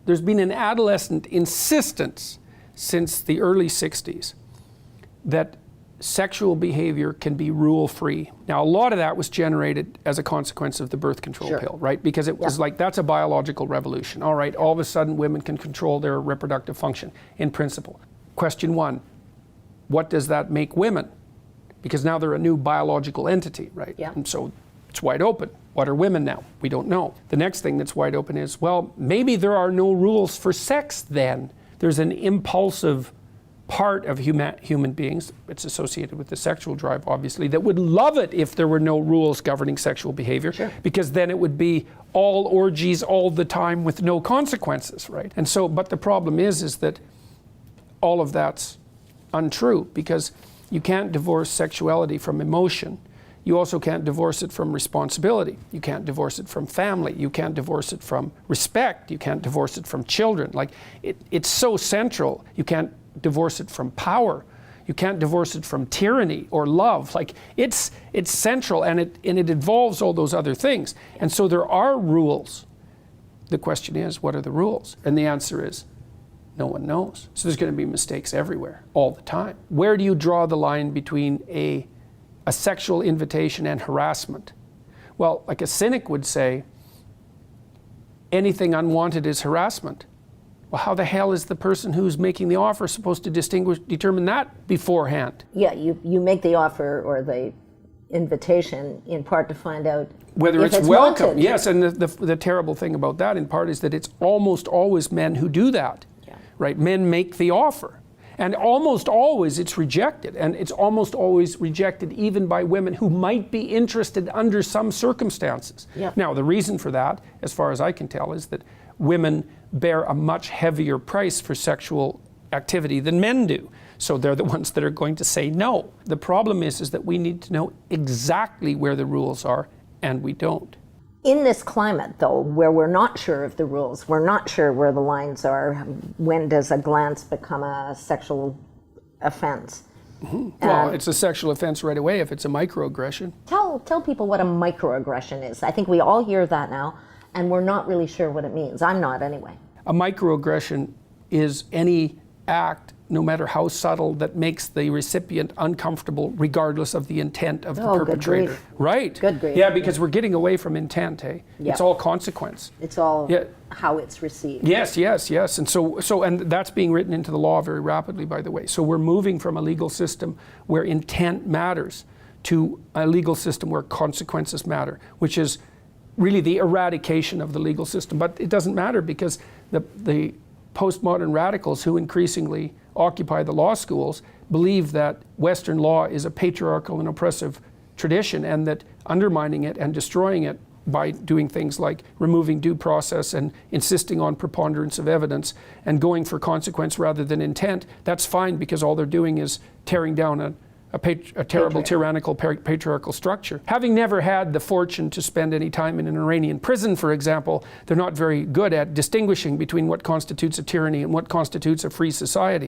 there's been an adolescent insistence since the early 60s that sexual behavior can be rule-free. Now, a lot of that was generated as a consequence of the birth control pill, right? Because it was like, that's a biological revolution. All right, all of a sudden women can control their reproductive function in principle. Question one, what does that make women? Because now they're a new biological entity, right? Yeah. And so it's wide open. What are women now? We don't know. The next thing that's wide open is, well, maybe there are no rules for sex then. There's an impulsive part of human beings, it's associated with the sexual drive obviously, that would love it if there were no rules governing sexual behavior, because then it would be all orgies all the time with no consequences, right? And so, but the problem is that all of that's untrue, because you can't divorce sexuality from emotion. You also can't divorce it from responsibility. You can't divorce it from family. You can't divorce it from respect. You can't divorce it from children. Like, it's so central. You can't divorce it from power. You can't divorce it from tyranny or love. Like, it's central, and it involves all those other things. And so there are rules. The question is, what are the rules? And the answer is, no one knows. So there's going to be mistakes everywhere, all the time. Where do you draw the line between a sexual invitation and harassment? Well, like a cynic would say, anything unwanted is harassment. Well, how the hell is the person who's making the offer supposed to determine that beforehand? Yeah, you make the offer or the invitation in part to find out whether if it's welcome. wanted. Yes, and the terrible thing about that in part is that it's almost always men who do that, right? Men make the offer. And almost always it's rejected, and it's almost always rejected even by women who might be interested under some circumstances. Now, the reason for that, as far as I can tell, is that women bear a much heavier price for sexual activity than men do. So they're the ones that are going to say no. The problem is that we need to know exactly where the rules are, and we don't. In this climate, though, where we're not sure of the rules, we're not sure where the lines are, when does a glance become a sexual offense? Well, it's a sexual offense right away if it's a microaggression. Tell people what a microaggression is. I think we all hear that now, and we're not really sure what it means. I'm not, anyway. A microaggression is any act, no matter how subtle, that makes the recipient uncomfortable regardless of the intent of the perpetrator. Good grief. Right. Good grief. Yeah, because we're getting away from intent, eh? Yeah. It's all consequence. It's all how it's received. Yes. And and that's being written into the law very rapidly, by the way. So we're moving from a legal system where intent matters to a legal system where consequences matter, which is really the eradication of the legal system. But it doesn't matter, because the postmodern radicals who increasingly occupy the law schools believe that Western law is a patriarchal and oppressive tradition, and that undermining it and destroying it by doing things like removing due process and insisting on preponderance of evidence and going for consequence rather than intent, that's fine, because all they're doing is tearing down a terrible tyrannical patriarchal structure. Having never had the fortune to spend any time in an Iranian prison, for example, they're not very good at distinguishing between what constitutes a tyranny and what constitutes a free society.